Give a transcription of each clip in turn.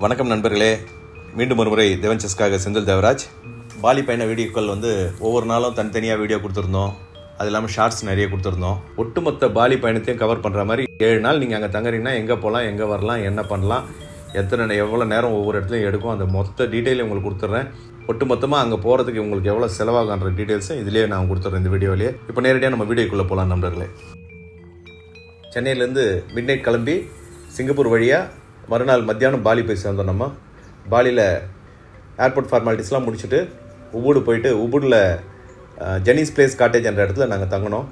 வணக்கம் நண்பர்களே, மீண்டும் ஒரு முறை தேவன் செஸ்க்காக செந்தில் தேவராஜ். பாலி பயண வீடியோக்கள் ஒவ்வொரு நாளும் தனித்தனியாக வீடியோ கொடுத்துருந்தோம். அது இல்லாமல் ஷார்ட்ஸ் நிறைய கொடுத்துருந்தோம். ஒட்டுமொத்த பாலி பயணத்தையும் கவர் பண்ணுற மாதிரி 7 நாள் நீங்கள் அங்கே தங்குறீங்கன்னா எங்கே போகலாம், எங்கே வரலாம், என்ன பண்ணலாம், எவ்வளோ நேரம் ஒவ்வொரு இடத்துலையும் எடுக்கும், அந்த மொத்த டீட்டெயிலும் உங்களுக்கு கொடுத்துட்றேன். ஒட்டுமொத்தமாக அங்கே போகிறதுக்கு உங்களுக்கு எவ்வளோ செலவாகுன்ற டீட்டெயில்ஸும் இதிலே நான் கொடுத்துட்றேன் இந்த வீடியோவிலேயே. இப்போ நேரடியாக நம்ம வீடியோக்குள்ளே போகலாம் நண்பர்களே. சென்னையிலேருந்து மிட் நைட் கிளம்பி சிங்கப்பூர் வழியாக மறுநாள் மத்தியானம் பாலி போய் சேர்ந்தோம். நம்ம பாலியில் ஏர்போர்ட் ஃபார்மாலிட்டிஸ்லாம் முடிச்சுட்டு உபுடு போயிட்டு உபுடில் ஜெனிஸ் பிளேஸ் காட்டேஜ் என்ற இடத்துல நாங்கள் தங்கினோம்.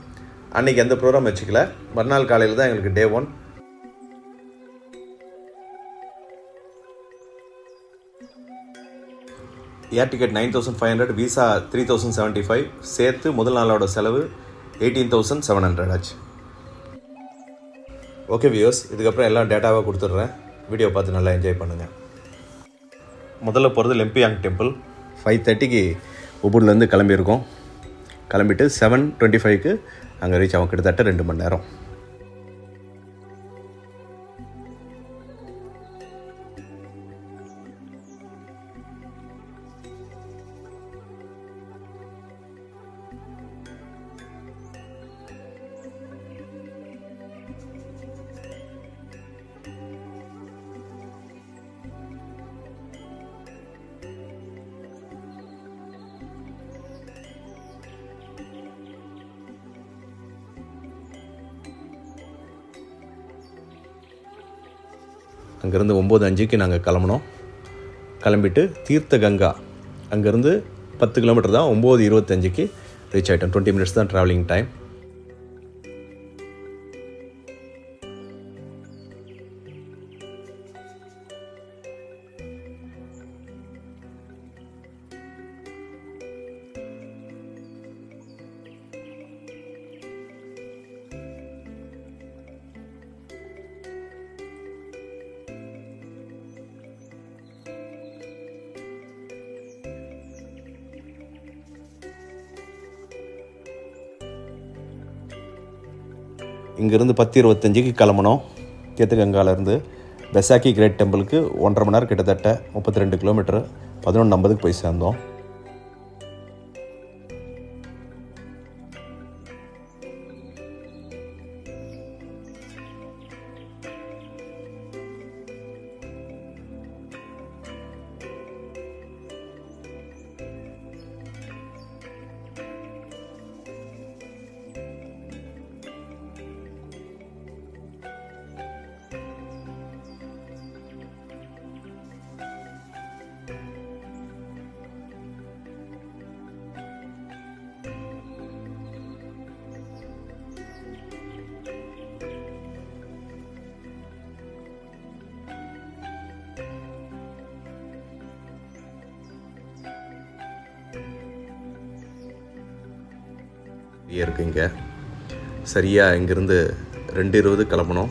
அன்றைக்கி எந்த ப்ரோக்ராம் வச்சுக்கல. மறுநாள் காலையில் தான் எங்களுக்கு டே 1. ஏர் டிக்கெட் 9,500, விசா 3,075, சேர்த்து முதல் நாளோட செலவு 18,700 ஆச்சு. ஓகே வியூவர்ஸ், இதுக்கப்புறம் எல்லாம் டேட்டாவாக கொடுத்துட்றேன். வீடியோ பார்த்து நல்லா என்ஜாய் பண்ணுங்கள். முதல்ல போகிறது லெம்பியாங் டெம்பிள். 5:30க்கு உபுட்லேருந்து கிளம்பியிருக்கோம். கிளம்பிட்டு 7:25க்கு அங்கே ரீச் ஆகும். கிட்டத்தட்ட 2 மணி நேரம். அங்கேருந்து 9:05க்கு நாங்கள் கிளம்பினோம். கிளம்பிட்டு தீர்த்த கங்கா அங்கேருந்து 10 கிலோமீட்டர் தான். 9:25க்கு ரீச் ஆகிட்டோம். 20 மினிட்ஸ் தான் ட்ராவலிங் டைம். இங்கேருந்து 10:25க்கு கிளம்பணும். தீர்த்தகங்காலேருந்து பெசாக்கி கிரேட் டெம்பிளுக்கு 1.5 மணி நேரம், கிட்டத்தட்ட 32 கிலோமீட்டர். 11:50க்கு போய் சேர்ந்தோம். இருக்குது இங்கே. சரியாக இங்கேருந்து 2:20 கிளம்பணும்.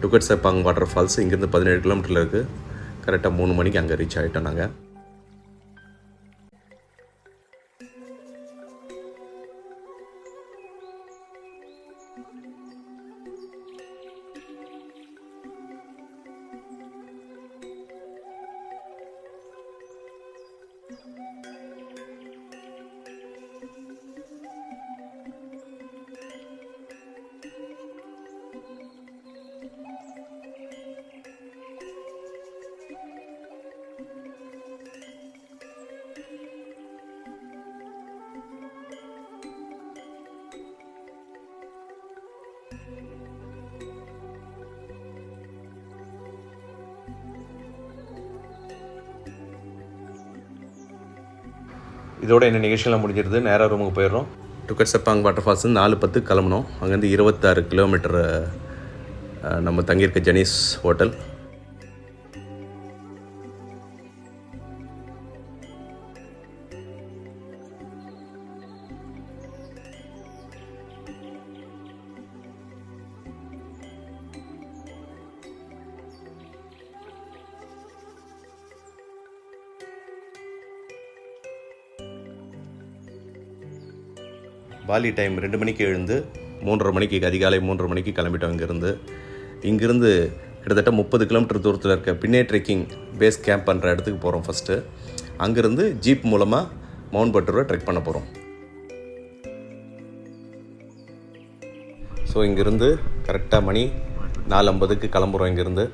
டுகட் செப்பாங் வாட்டர் ஃபால்ஸ் இங்கேருந்து 17 கிலோமீட்டரில் இருக்குது. கரெக்டாக 3 மணிக்கு அங்கே ரீச் ஆகிட்டோம் நாங்கள். இதோட என்ன நிகழ்ச்சியெல்லாம் முடிஞ்சிருது. நேராக ரூமுக்கு போயிடுறோம். டுகட் செப்பாங் வாட்டர் ஃபால்ஸ் 4:10 கிளம்பணும். அங்கேருந்து 26 கிலோமீட்டர் நம்ம தங்கியிருக்க ஜெனிஸ் ஹோட்டல். பாலி டைம் 2 மணிக்கு எழுந்து 3:30 மணிக்கு, அதிகாலை 3:30 மணிக்கு கிளம்பிட்டோம். இங்கேருந்து கிட்டத்தட்ட 30 கிலோமீட்டர் தூரத்தில் இருக்க பின்னே ட்ரெக்கிங் பேஸ் கேம்ப் பண்ணுற இடத்துக்கு போகிறோம். ஃபஸ்ட்டு அங்கேருந்து ஜீப் மூலமாக மவுண்ட் பட்டூரை ட்ரெக் பண்ண போகிறோம். ஸோ இங்கேருந்து கரெக்டாக மணி 4:50க்கு கிளம்புறோம். இங்கேருந்து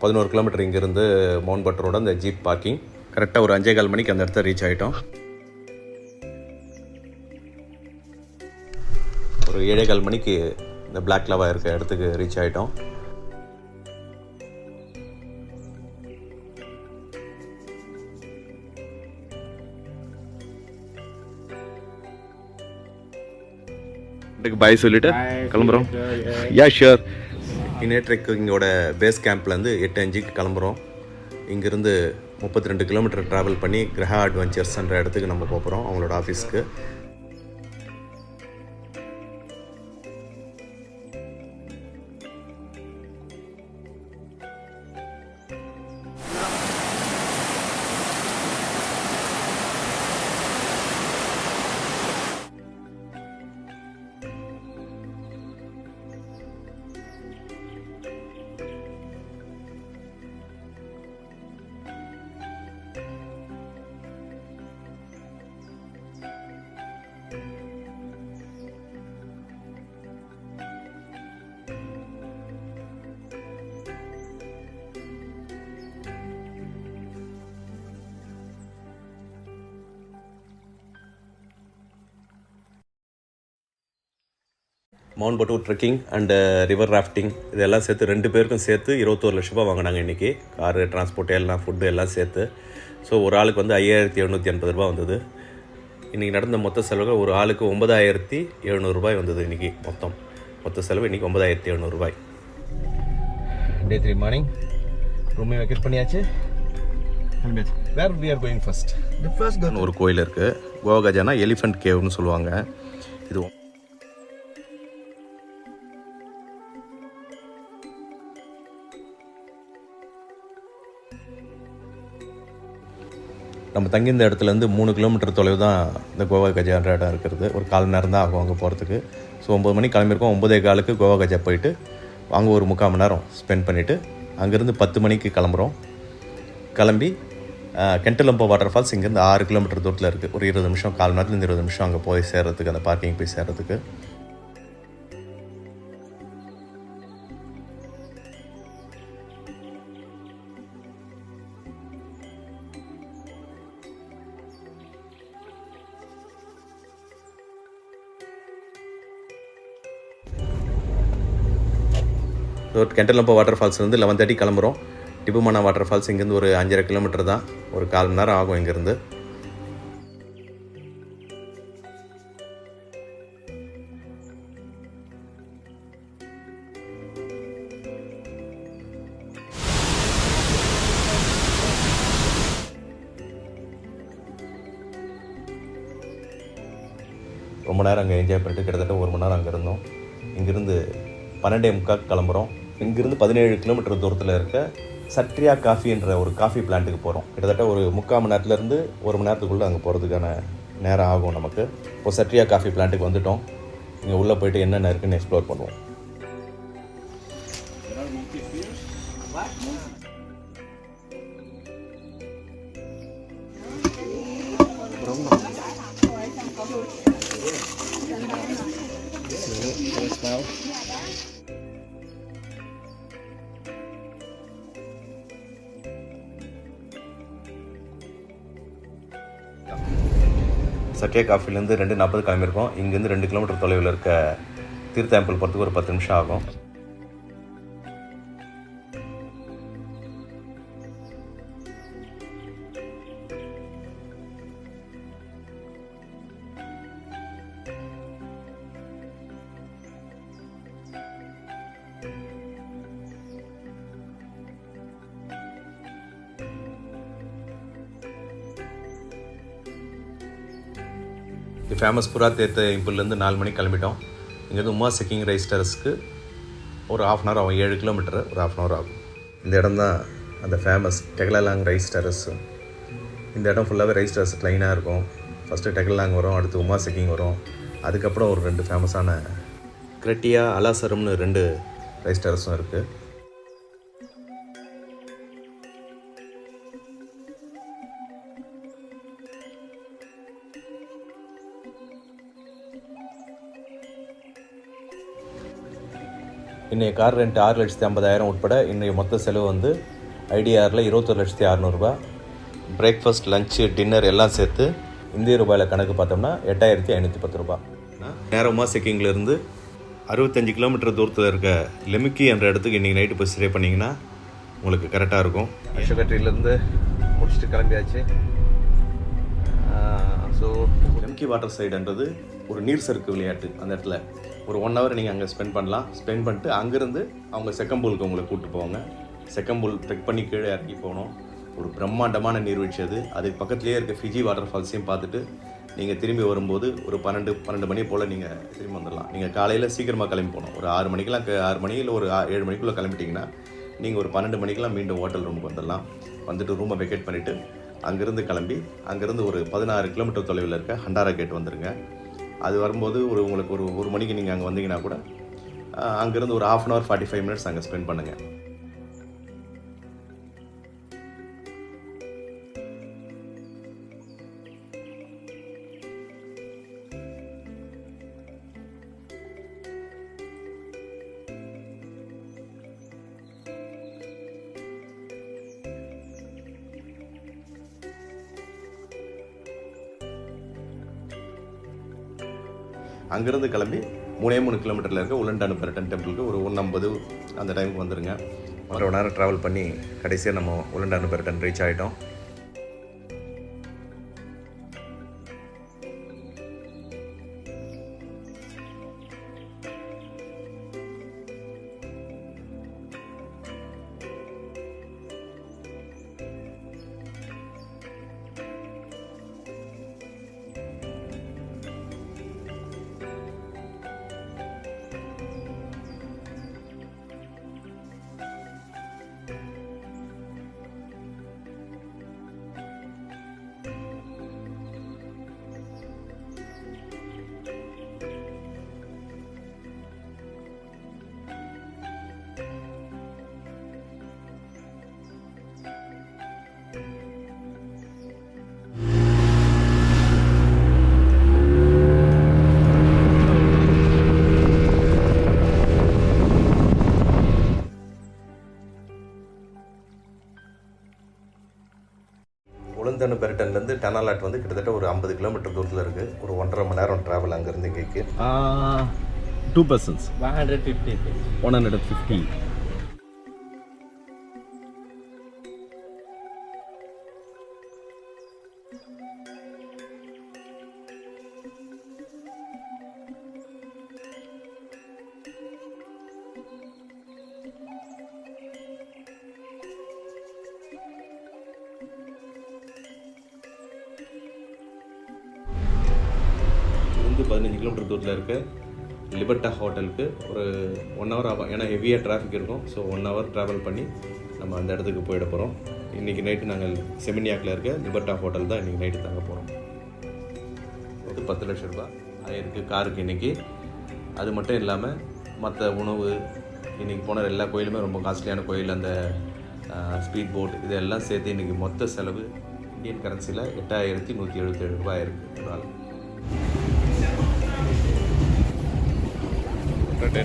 11 கிலோமீட்டர் இங்கேருந்து மவுண்ட் பட்டூரோட அந்த ஜீப் பார்க்கிங். கரெக்டாக ஒரு 5:15 மணிக்கு அந்த இடத்த ரீச் ஆகிட்டோம். ஒரு 7:15 மணிக்கு இந்த பிளாக் லவா இருக்க இடத்துக்கு ரீச் ஆகிட்டோம். பாய் சொல்லிட்டு கிளம்புறோம். Yeah sure. பின்னே ட்ரெக்கிங்கோட பேஸ் கேம்ப்லேருந்து 8:05க்கு கிளம்புறோம். இங்கேருந்து 32 கிலோமீட்டர் ட்ராவல் பண்ணி கிரஹா அட்வென்ச்சர்ஸ்ன்ற இடத்துக்கு நம்ம போகிறோம், அவங்களோட ஆஃபீஸ்க்கு. Mount Batur trekking and river rafting இதெல்லாம் சேர்த்து 2 பேருக்கும் சேர்த்து 21 லட்ச ரூபா வாங்கினாங்க இன்றைக்கி. காரு, டிரான்ஸ்போர்ட் எல்லாம், ஃபுட்டு எல்லாம் சேர்த்து. ஸோ ஒரு ஆளுக்கு வந்து 5,780 ரூபா வந்தது. இன்றைக்கி நடந்த மொத்த செலவுகள் ஒரு ஆளுக்கு 9,700 ரூபாய் வந்தது. இன்றைக்கி மொத்த செலவு இன்றைக்கி 9,700 ரூபாய். Day 3 மார்னிங் ரூமே வெக்கேட் பண்ணியாச்சு. Where we are going first? ஒரு கோயில் இருக்குது, கோவா கஜானா எலிஃபென்ட் கேவ்னு சொல்லுவாங்க. இது நம்ம தங்கியிருந்த இடத்துலேருந்து 3 கிலோமீட்டர் தொலைவு தான் இந்த கோவா கஜான்ற இடம் இருக்கிறது. ஒரு 1/4 மணி நேரம் தான் ஆகும் அங்கே போகிறதுக்கு. ஸோ 9 மணிக்கு கிளம்பியிருக்கோம். 9:15க்கு கோவா கஜா போயிட்டு அங்கே ஒரு 3/4 மணி நேரம் ஸ்பெண்ட் பண்ணிவிட்டு அங்கேருந்து 10 மணிக்கு கிளம்புறோம். கிளம்பி கெண்டலம்போ வாட்டர் ஃபால்ஸ் இங்கேருந்து 6 கிலோமீட்டர் தூரத்தில் இருக்குது. ஒரு 20 நிமிஷம், 1/4 மணி நேரத்துலேருந்து 20 நிமிஷம் அங்கே போய் சேர்கிறதுக்கு, அந்த பார்க்கிங் போய் சேர்கிறதுக்கு. ஸோ கெண்டலம்போ வாட்டர் ஃபால்ஸ்லேருந்து 11:30 கிளம்புறோம். டிபுமானா வாட்டர் ஃபால்ஸ் இங்கேருந்து ஒரு 5.5 கிலோமீட்டர் தான். ஒரு 1/4 மணி நேரம் ஆகும் இங்கேருந்து. ரொம்ப நேரம் அங்கே என்ஜாய் பண்ணிட்டு கிட்டத்தட்ட 1 மணி நேரம் அங்கே இருந்தோம். இங்கேருந்து 12:45 கிளம்புறோம். இங்கேருந்து 17 கிலோமீட்டர் தூரத்தில் இருக்க சட்ரியா காஃபின்ற ஒரு காஃபி பிளான்ட்டுக்கு போகிறோம். கிட்டத்தட்ட ஒரு 3/4 மணி நேரத்துலேருந்து 1 மணி நேரத்துக்குள்ளே அங்கே போகிறதுக்கான நேரம் ஆகும் நமக்கு. இப்போ சட்ரியா காஃபி பிளான்ட்டுக்கு வந்துவிட்டோம். இங்கே உள்ளே போய்ட்டு என்னென்ன இருக்குன்னு எக்ஸ்ப்ளோர் பண்ணுவோம். சட்ரியா காஃபிலேருந்து 2:40 கிளம்பியிருக்கோம். இங்கேருந்து 2 கிலோமீட்டர் தொலைவில் இருக்க தீர்த்த டெம்பிள் போகிறதுக்கு ஒரு 10 நிமிஷம் ஆகும். இது ஃபேமஸ் புறா தேர்த்த இம்புல்லேருந்து 4 மணிக்கு கிளம்பிட்டோம். இங்கேருந்து உமா செக்கிங் ரைஸ் டெரஸ்க்கு ஒரு 1/2 அன் ஹவர் ஆகும். 7 கிலோமீட்டர், ஒரு 1/2 அன் ஹவர் ஆகும். இந்த இடம் தான் அந்த ஃபேமஸ் டெகலாங் ரைஸ் டெரஸ்ஸு. இந்த இடம் ஃபுல்லாகவே ரைஸ் டெரஸ் லைனாக இருக்கும். ஃபஸ்ட்டு டெகலாங் வரும், அடுத்து உமா செக்கிங் வரும், அதுக்கப்புறம் ஒரு 2 ஃபேமஸான கிரெட்டியா அலாசரம்னு 2 ரைஸ் டெரஸும் இருக்குது. இன்றைய கார் ரெண்ட் 6,50,000 உட்பட இன்றைய மொத்த செலவு வந்து ஐடிஆரில் 21,600,000. பிரேக்ஃபாஸ்ட், லஞ்சு, டின்னர் எல்லாம் சேர்த்து இந்திய ரூபாயில் கணக்கு பார்த்தோம்னா 8,510 ரூபா. நேரமாக செக்கிங்கிலேருந்து 65 கிலோமீட்டர் தூரத்தில் இருக்க லெமிக்கி என்ற இடத்துக்கு இன்றைக்கி நைட்டு போய் ஸ்டே பண்ணிங்கன்னா உங்களுக்கு கரெக்டாக இருக்கும். அஷகட்ரியிலேருந்து முடிச்சுட்டு கிளம்பியாச்சு. ஸோ லெமிக்கி வாட்டர் சைடுன்றது ஒரு நீர் சறுக்கு விளையாட்டு. அந்த இடத்துல ஒரு 1 hour நீங்கள் அங்கே ஸ்பெண்ட் பண்ணலாம். ஸ்பெண்ட் பண்ணிட்டு அங்கேருந்து அவங்க செக்கம்பூலுக்கு உங்களை கூப்பிட்டு போவாங்க. செக்கம்பூல் ட்ரெக் பண்ணி கீழே இறக்கி போகணும். ஒரு பிரம்மாண்டமான நீர்வீழ்ச்சி அது. அதுக்கு பக்கத்துலேயே இருக்க ஃபிஜி வாட்டர் ஃபால்ஸையும் பார்த்துட்டு நீங்கள் திரும்பி வரும்போது ஒரு 12 மணி போல் நீங்கள் திரும்பி வந்துடலாம். நீங்கள் காலையில் சீக்கிரமாக கிளம்பி போகணும். ஒரு 6 மணிக்கெலாம் 6 மணி இல்லை ஒரு 7 மணிக்குள்ளே கிளம்பிட்டிங்கன்னா நீங்கள் ஒரு 12 மணிக்கெலாம் மீண்டும் ஹோட்டல் ரூமுக்கு வந்துடலாம். வந்துட்டு ரூமை வெக்கேட் பண்ணிவிட்டு அங்கேருந்து கிளம்பி அங்கேருந்து ஒரு 16 கிலோமீட்டர் தொலைவில் இருக்க ஹண்டாரா கேட் வந்துடுங்க. அது வரும்போது உங்களுக்கு ஒரு மணிக்கு நீங்கள் அங்கே வந்தீங்கன்னா கூட அங்கேருந்து ஒரு 1/2 hour 45 minutes அங்கே ஸ்பெண்ட் பண்ணுங்கள். அங்கேருந்து கிளம்பி 3 கிலோமீட்டரில் இருக்க உலண்டானுபெரட்டன் டெம்பிளுக்கு ஒரு 1:50 அந்த டைமுக்கு வந்துடுங்க. 1.5 மணி நேரம் ட்ராவல் பண்ணி கடைசியாக நம்ம உலண்டானுபெரட்டன் ரீச் ஆகிட்டோம். உலண்டானுபெரட்டன்லேருந்து டனாலாட் வந்து கிட்டத்தட்ட ஒரு 50 கிலோமீட்டர் தூரத்தில் இருக்குது. ஒரு 1.5 மணி நேரம் ட்ராவல் அங்கேருந்து இங்கேக்கு. 2 persons 150. இருந்து 15 கிலோமீட்டர் தூரத்தில் இருக்க லிபர்ட்டா ஹோட்டலுக்கு ஒரு 1 hour ஆகும். ஏன்னா ஹெவியாக டிராஃபிக் இருக்கும். ஸோ 1 hour ட்ராவல் பண்ணி நம்ம அந்த இடத்துக்கு போயிட போகிறோம். இன்றைக்கி நைட்டு நாங்கள் செமினியாக்கில் இருக்க லிபர்ட்டா ஹோட்டல் தான் இன்றைக்கி நைட்டு தங்க போகிறோம். ஒரு 10 லட்சம் ரூபாய் ஆயிருக்கு காருக்கு இன்றைக்கி. அது மட்டும் இல்லாமல் மற்ற உணவு, இன்றைக்கி போன எல்லா கோயிலுமே ரொம்ப காஸ்ட்லியான கோயில், அந்த ஸ்பீட் போட் இதெல்லாம் சேர்த்து இன்றைக்கி மொத்த செலவு இந்தியன் கரன்சியில் 8,177 ரூபாய் இருக்குது ஒரு நாள். Okay.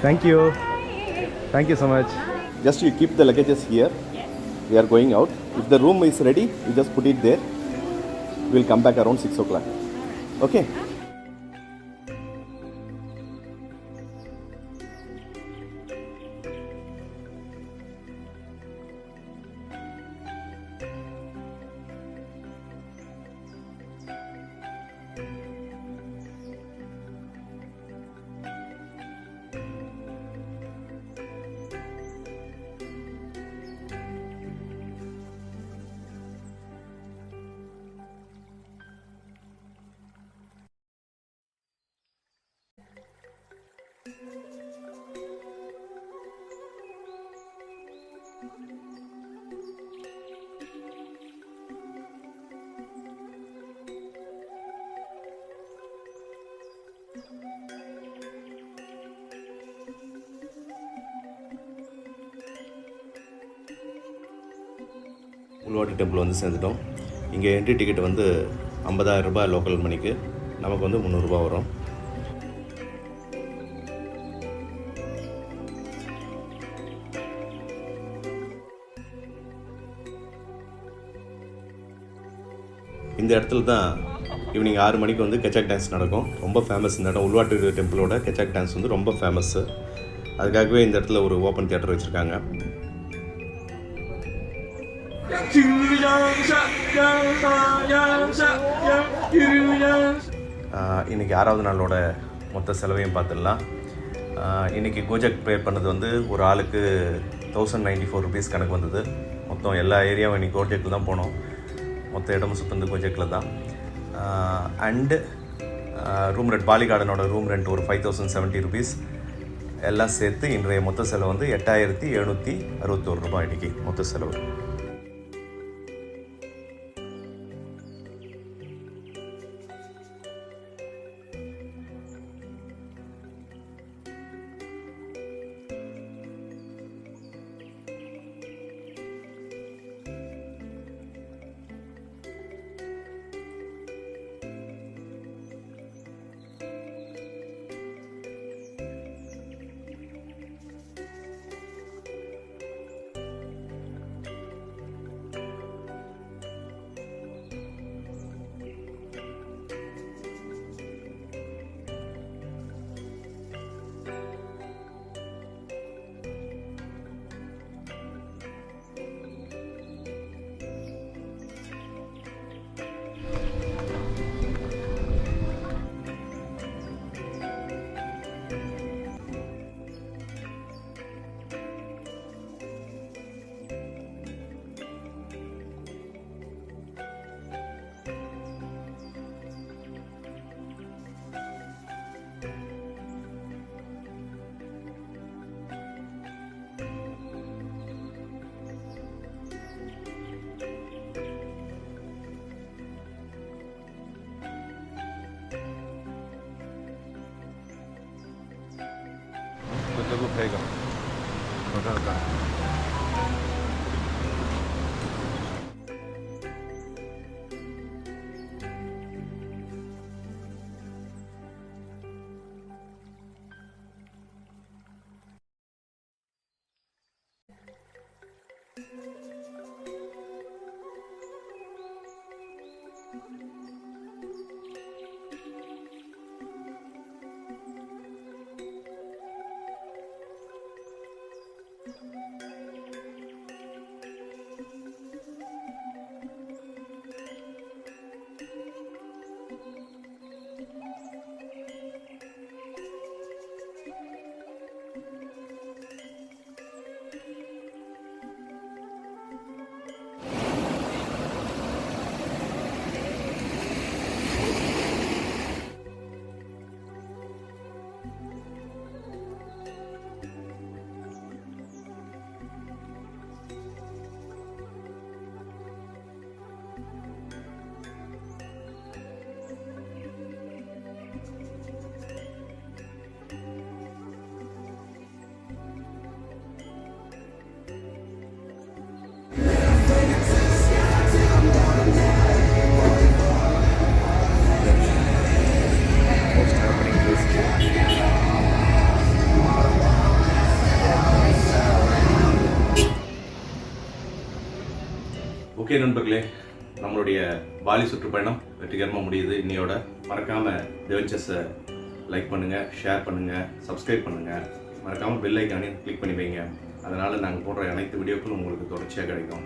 Thank you thank you so much. Just you keep the luggages here. We are going out. If the room is ready, you just put it there. We will come back around 6 o'clock. Okay? உள்வாட்டி temple வந்து சேர்ந்துட்டோம். இங்கே entry ticket வந்து 50,000 ரூபாய் local மணிக்கு, நமக்கு வந்து 300 ரூபா வரும். இந்த இடத்துல தான் ஈவினிங் 6 மணிக்கு வந்து கெச்சாக் டான்ஸ் நடக்கும். ரொம்ப ஃபேமஸ் இந்த இடம். உள்வாட்டி டெம்பிளோட கெச்சாக் டான்ஸ் வந்து ரொம்ப ஃபேமஸ்ஸு. அதுக்காகவே இந்த இடத்துல ஒரு ஓப்பன் தியேட்டர் வச்சுருக்காங்க. இன்றைக்கி 6வது நாளோட மொத்த செலவையும் பார்த்துடலாம். இன்றைக்கி கோஜக் ப்ரே பண்ணது வந்து ஒரு ஆளுக்கு 1094 ருபீஸ் கணக்கு வந்தது. மொத்தம் எல்லா ஏரியாவும் இன்றைக்கி கோஜக்கில் தான் போனோம். மொத்த இடமும் சுற்றுந்து கோஜக்கில் தான். அண்டு ரூம் ரெண்ட், பாலி கார்டனோட ரூம் ரெண்ட் ஒரு 5070 ருபீஸ். எல்லாம் சேர்த்து இன்றைய மொத்த செலவு வந்து 8761 ரூபாய் இன்றைக்கி மொத்த செலவு. நண்பர்களே, நம்மளுடைய பாலி சுற்றுப்பயணம் வெற்றிகரமாக முடியுது இன்னையோட. மறக்காமல் தேவன்சஸை லைக் பண்ணுங்கள், ஷேர் பண்ணுங்கள், சப்ஸ்கிரைப் பண்ணுங்கள். மறக்காமல் பெல் ஐக்கானையும் கிளிக் பண்ணி வைங்க. அதனால் நாங்கள் போடுற அனைத்து வீடியோக்களும் உங்களுக்கு தொடர்ச்சியாக கிடைக்கும்.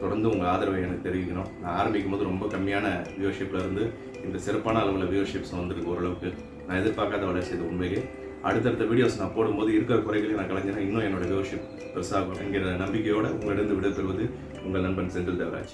தொடர்ந்து உங்கள் ஆதரவை எனக்கு தெரிவிக்கணும். நான் ஆரம்பிக்கும் போது ரொம்ப கம்மியான வியூவர்ஷிப்பில் இருந்து இந்த சிறப்பான அளவில் வியூவர்ஷிப்ஸ் வந்துருக்கு. ஓரளவுக்கு நான் எதிர்பார்க்காத வளர்ச்சி இது உண்மையிலே. அடுத்தடுத்த வீடியோஸ் நான் போடும்போது இருக்கிற குறைகளை நான் கலைஞனா இன்னும் என்னோட வியூவர்ஷிப் பெருசாகும் என்கிற நம்பிக்கையோடு உங்களிடம் விடைபெறுவது உங்கள் நண்பன் செந்தில் தேவராஜ்.